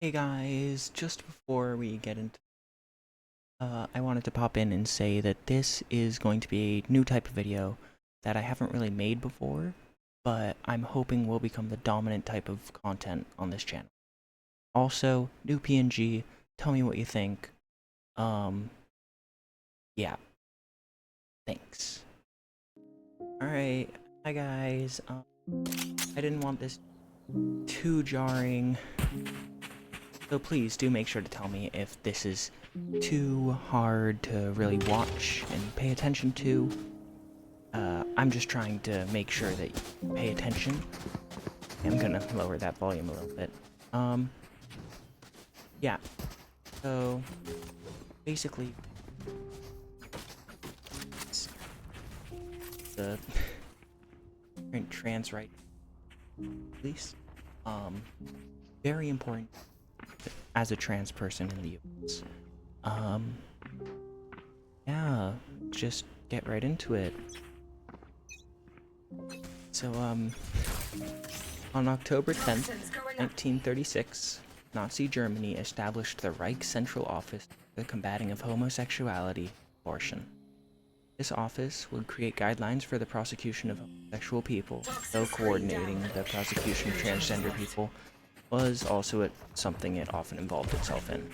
Hey guys, just before we get into I wanted to pop in and say that this is going to be a new type of video that I haven't really made before, but I'm hoping will become the dominant type of content on this channel. Also, new PNG, tell me what you think. Um, yeah, thanks. Alright, hi guys, I didn't want this too jarring, so please do make sure to tell me if this is too hard to really watch and pay attention to. I'm just trying to make sure that you pay attention. I'm gonna lower that volume a little bit. Yeah. So, basically, it's the current trans right release. Very important as a trans person in the US. Yeah, just get right into it. So, on October 10th, 1936, Nazi Germany established the Reich Central Office for the Combating of Homosexuality and Abortion. This office would create guidelines for the prosecution of homosexual people, though coordinating the prosecution of transgender people was also something it often involved itself in.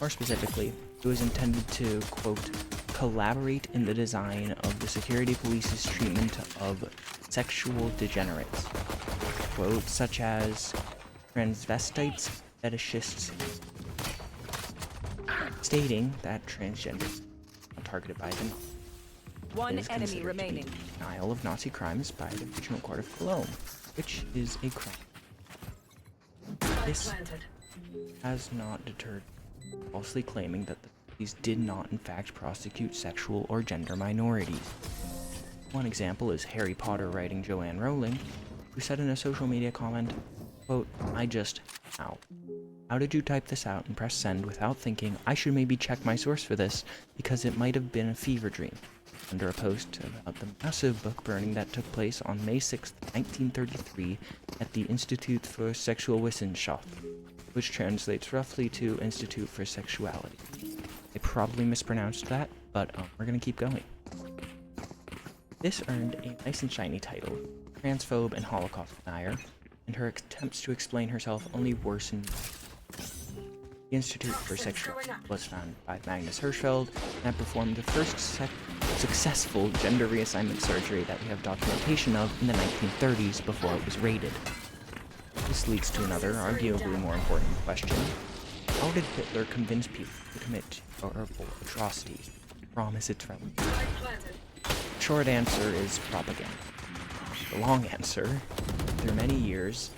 More specifically, it was intended to, quote, collaborate in the design of the security police's treatment of sexual degenerates, quote, such as transvestites, fetishists, stating that transgenders are targeted by them. One enemy remaining. Denial of Nazi crimes by the Regional Court of Cologne, which is a crime. This has not deterred falsely claiming that the police did not in fact prosecute sexual or gender minorities. One example is Harry Potter writing Joanne Rowling, who said in a social media comment, quote, how did you type this out and press send without thinking I should maybe check my source for this because it might have been a fever dream? Under a post about the massive book burning that took place on May 6, 1933 at the Institut für Sexualwissenschaft, which translates roughly to Institute for Sexuality. I probably mispronounced that, but we're gonna keep going. This earned a nice and shiny title, transphobe and Holocaust denier, and her attempts to explain herself only worsened. The Institute for Sexuality was founded by Magnus Hirschfeld and performed the first successful gender reassignment surgery that we have documentation of in the 1930s before it was raided. This leads to another, arguably more important question. How did Hitler convince people to commit horrible atrocities? Promise it's friendly. The short answer is propaganda. The long answer, through many years,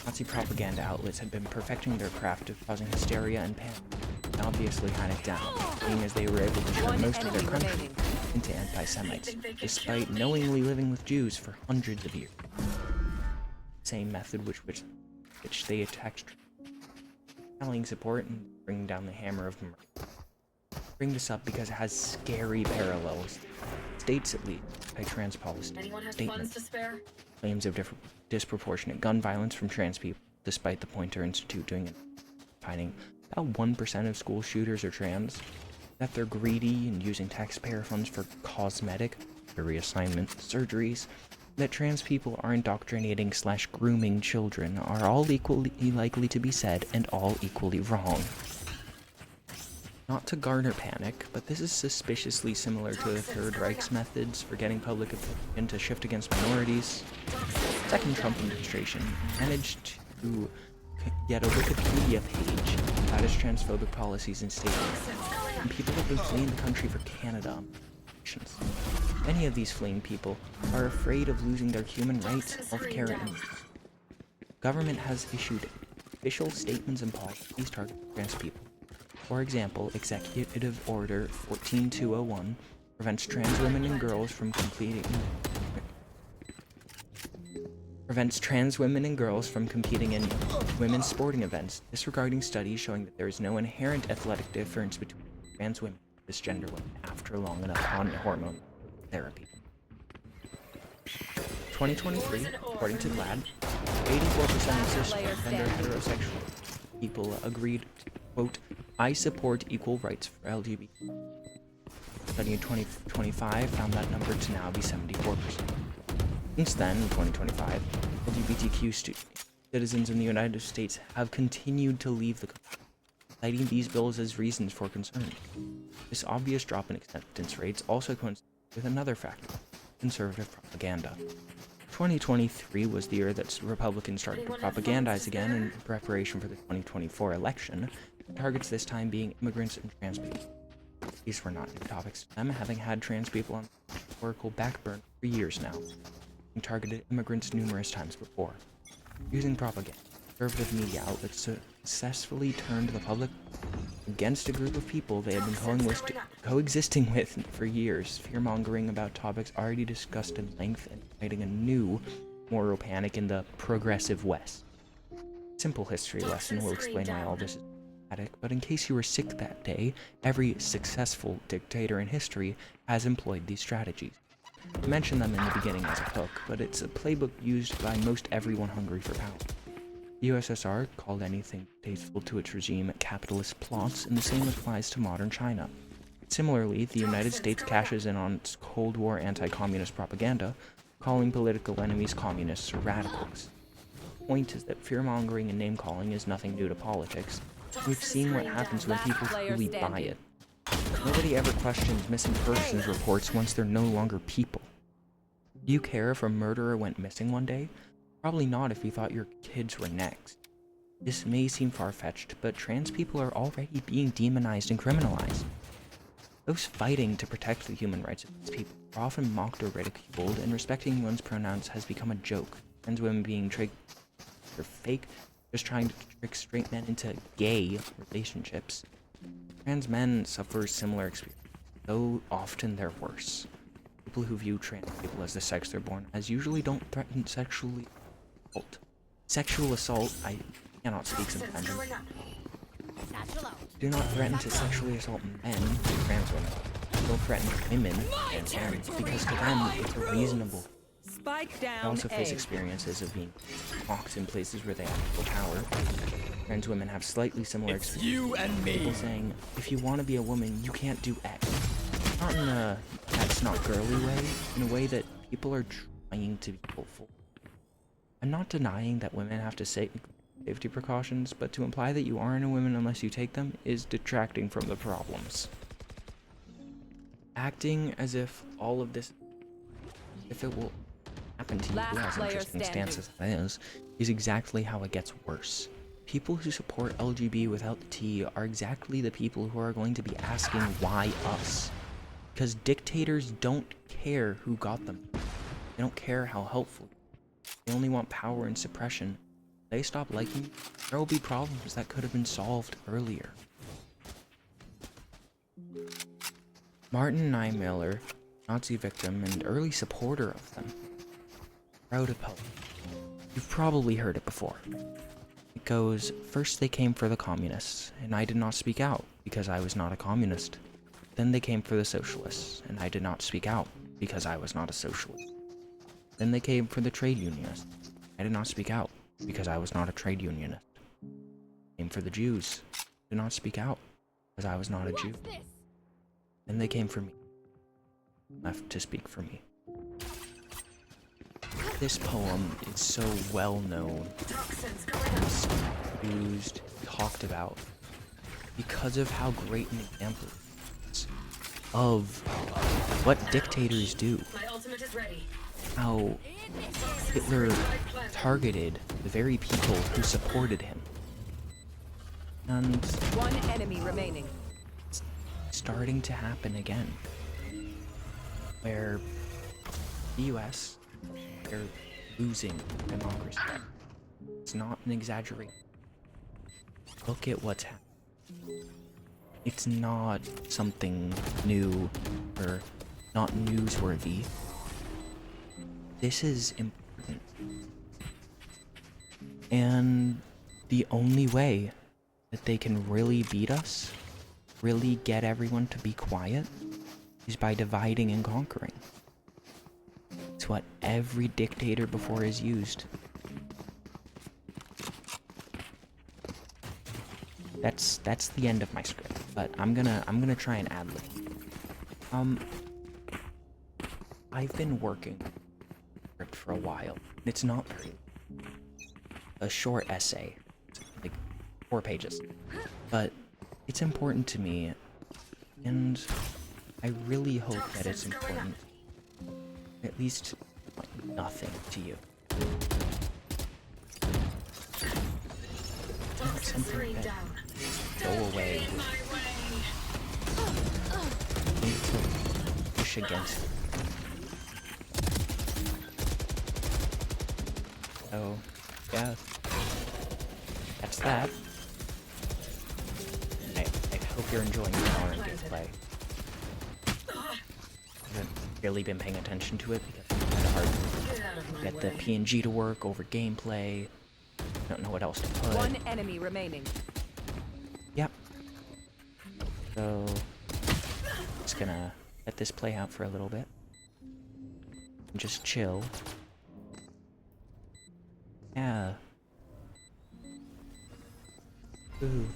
Nazi propaganda outlets had been perfecting their craft of causing hysteria and panic, and obviously had it down, being as they were able to turn most of their country into anti-Semites, despite knowingly living with Jews for hundreds of years. Same method which they attacked, telling support and bringing down the hammer of murder. Bring this up because it has scary parallels. States at least by trans policy statements. Claims of disproportionate gun violence from trans people, despite the Pointer Institute doing it, finding about 1% of school shooters are trans, that they're greedy and using taxpayer funds for cosmetic reassignment surgeries, that trans people are indoctrinating / grooming children are all equally likely to be said and all equally wrong. Not to garner panic, but this is suspiciously similar to the Third Reich's methods for getting public opinion to shift against minorities. The second Trump administration managed to get a Wikipedia page about its transphobic policies and statements, and people have been fleeing the country for Canada. Many of these fleeing people are afraid of losing their human rights, healthcare, and government has issued official statements and policies targeting trans people. For example, Executive Order 14201 prevents trans women and girls from competing in women's sporting events, disregarding studies showing that there is no inherent athletic difference between trans women and cisgender women after long enough on hormone therapy. 2023, according to GLAAD, 84% of cisgender heterosexual people agreed to, quote, I support equal rights for LGBT. Study in 2025 found that number to now be 74%. Since then, in 2025, LGBTQ citizens in the United States have continued to leave the country, citing these bills as reasons for concern. This obvious drop in acceptance rates also coincides with another factor, conservative propaganda. 2023 was the year that Republicans started to propagandize again in preparation for the 2024 election, targets this time being immigrants and trans people. These were not new topics to them, having had trans people on the historical backburner for years now, and targeted immigrants numerous times before. Using propaganda, conservative media outlets successfully turned the public against a group of people they had been coexisting with for years, fear-mongering about topics already discussed in length and igniting a new moral panic in the progressive West. Simple history lesson will explain why all this is dramatic, but in case you were sick that day, every successful dictator in history has employed these strategies. I mentioned them in the beginning as a hook, but it's a playbook used by most everyone hungry for power. The USSR called anything distasteful to its regime capitalist plots, and the same applies to modern China. Similarly, the United States cashes in on its Cold War anti-communist propaganda, calling political enemies communists or radicals. The point is that fear-mongering and name-calling is nothing new to politics. We've seen what happens when people truly buy it. Nobody ever questions missing persons reports once they're no longer people. Do you care if a murderer went missing one day? Probably not if you thought your kids were next. This may seem far-fetched, but trans people are already being demonized and criminalized. Those fighting to protect the human rights of these people are often mocked or ridiculed, and respecting one's pronouns has become a joke. Trans women being tricked for fake, just trying to trick straight men into gay relationships. Trans men suffer similar experiences, though often they're worse. People who view trans people as the sex they're born as usually don't threaten sexual assault, I cannot speak sometimes, do not threaten to sexually assault men, trans women. Don't threaten women and men, because to them it's a reasonable. Spike down. They also face experiences of being mocked in places where they have full power. Trans women have slightly similar experiences. You and me. People saying, if you want to be a woman, you can't do X. Not in a that's not girly way, in a way that people are trying to be hopeful. I'm not denying that women have to safety precautions, but to imply that you aren't a woman unless you take them is detracting from the problems. Acting as if all of this, if it will happen to you, as interesting stance as that is exactly how it gets worse. People who support LGB without the T are exactly the people who are going to be asking why us. Because dictators don't care who got them. They don't care how helpful. They only want power and suppression. If they stop liking you, there will be problems that could have been solved earlier. Martin Niemöller, Nazi victim and early supporter of them, wrote a poem. You've probably heard it before. It goes, first they came for the communists, and I did not speak out, because I was not a communist. Then they came for the socialists, and I did not speak out, because I was not a socialist. Then they came for the trade unionists. I did not speak out, because I was not a trade unionist. Came for the Jews. I did not speak out, because I was not a Jew. Then they came for me. Left to speak for me. This poem is so well known, used, talked about, because of how great an example it is of what dictators do. How Hitler targeted the very people who supported him. And one enemy remaining. It's starting to happen again. Where the US, they're losing democracy. It's not an exaggeration. Look at what's happening. It's not something new or not newsworthy. This is important. And the only way that they can really beat us, really get everyone to be quiet, is by dividing and conquering. It's what every dictator before has used. that's the end of my script. But I'm gonna try and ad lib. I've been working on the script for a while. It's not very a short essay, like 4 pages, but it's important to me, and I really hope that it's important. At least like nothing to you. Something that go away with push against it. So, yeah, that's that. I hope you're enjoying the Valorant gameplay. I haven't really been paying attention to it because it's kind of hard to get the PNG to work over gameplay. I don't know what else to put. One enemy remaining. Yep. So, just gonna let this play out for a little bit. And just chill. Yeah. Ooh.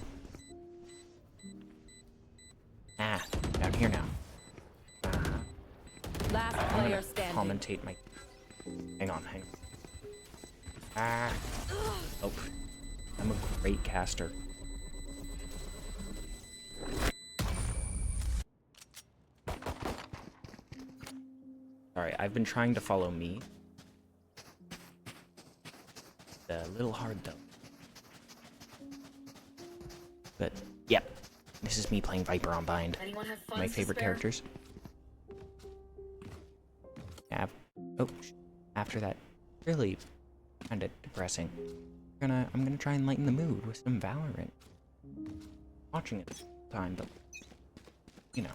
Ah, down here now. Last I'm player gonna standing. commentate my... Hang on. Ah. Oh. I'm a great caster. Sorry, I've been trying to follow me. It's a little hard though. But, yep. This is me playing Viper on Bind. My favorite characters. Yeah. Oh, after that, really kind of depressing. I'm gonna try and lighten the mood with some Valorant. Watching it all the time, but you know,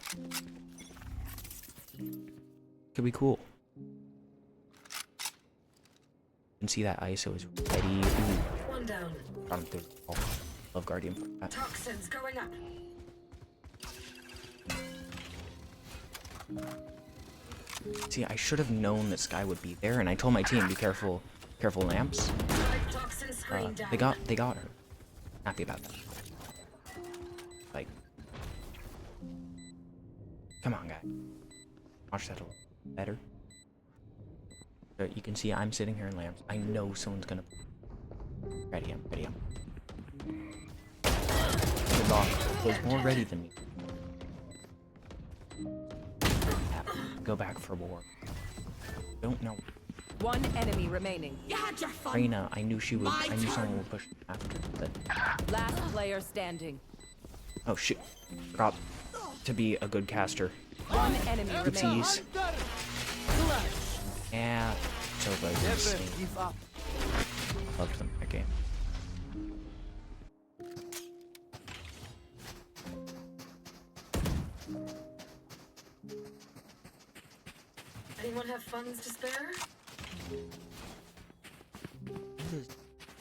could be cool. You can see that ISO is ready. Ooh. One down. Got him through. Oh, love Guardian for that. Toxins going up. See, I should have known this guy would be there, and I told my team, be careful, careful lamps. Toxin screen down. They got her. Happy about that. Like, come on, guy. Watch that a little better. So you can see I'm sitting here in lamps. I know someone's gonna. Ready him. The dog was more ready than me. Go back for war. Don't know. One enemy remaining. You had your fun. Reina, I knew she would. I knew someone would push after, but Last player standing. oh shit! Forgot to be a good caster. One enemy remaining. Oopsies. Yeah, so insane. Loved them that game. Anyone have funds to spare?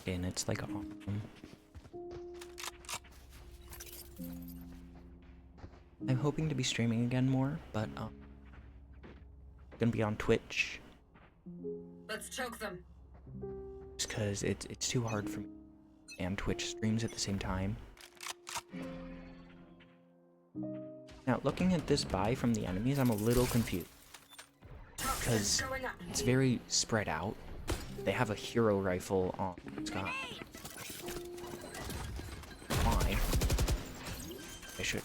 And it's like awesome. I'm hoping to be streaming again more, but gonna be on Twitch Let's choke them. just because it's too hard for me and Twitch streams at the same time. Now, looking at this buy from the enemies, I'm a little confused because Going up. it's very spread out. They have a hero rifle on Scott. Why? I should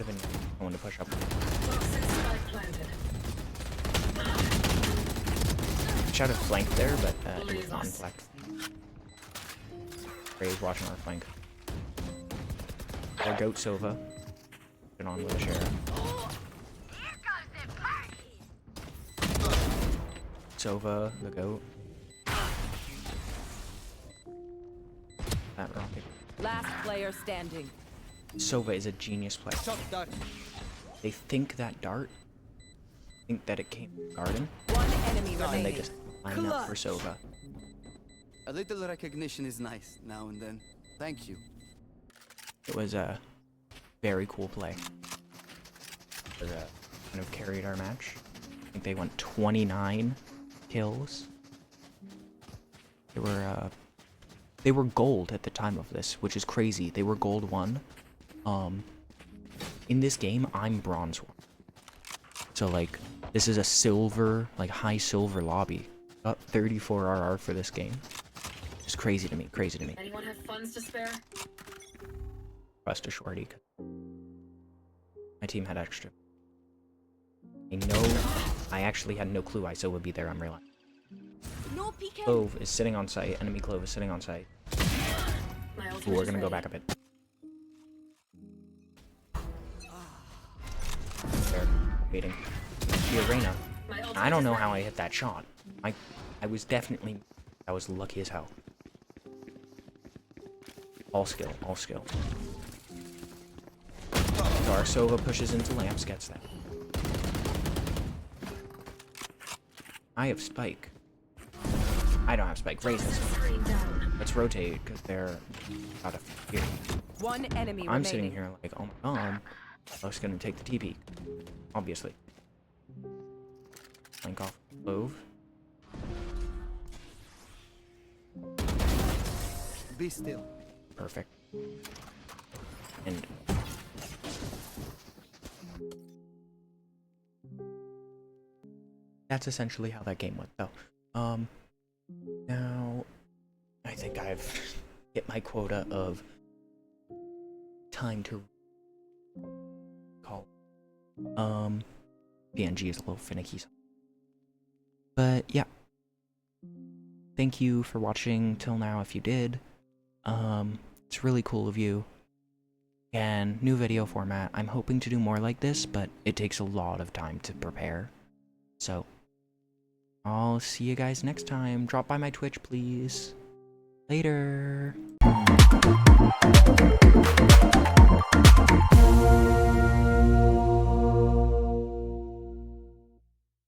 have been someone to push up. Toxin spike planted. Should have flanked there, but it was not in flanked. Ray's watching our flank. Our goat Sova. Been on with a sheriff. Sova, the goat. That rocket. Last player standing. Sova is a genius player. They think that dart, think that it came from Garden, One enemy and they remaining. just line up for Sova. A little recognition is nice now and then. Thank you. It was a very cool play. It kind of carried our match. I think they went 29 kills. They were They were gold at the time of this, which is crazy. They were gold 1. In this game, I'm bronze 1. So, like, this is a silver, like, high silver lobby. Got 34 RR for this game. It's crazy to me, crazy to me. Anyone have funds to spare? Trust a shorty. My team had extra. I actually had no clue ISO would be there, I'm realizing. No peeking. Clove is sitting on site. Enemy Clove is sitting on site. My Ooh, ultimate we're is gonna go ready. back a bit. They're waiting. The arena. My ultimate I don't is know ready. how I hit that shot. I was definitely... I was lucky as hell. All skill, all skill. So our Sova pushes into lamps, gets that. I have spike. I don't have spike. Raise this. Screen down. Let's rotate, because they're out of here. One enemy I'm remaining. sitting here like, oh my god. I was gonna take the TP. Obviously. Flank off Clove. Be still. Perfect. And that's essentially how that game went, though. Now I think I've hit my quota of time to call. PNG is a little finicky. But yeah. Thank you for watching till now if you did. It's really cool of you. And new video format. I'm hoping to do more like this, but it takes a lot of time to prepare. So, I'll see you guys next time. Drop by my Twitch, please. Later.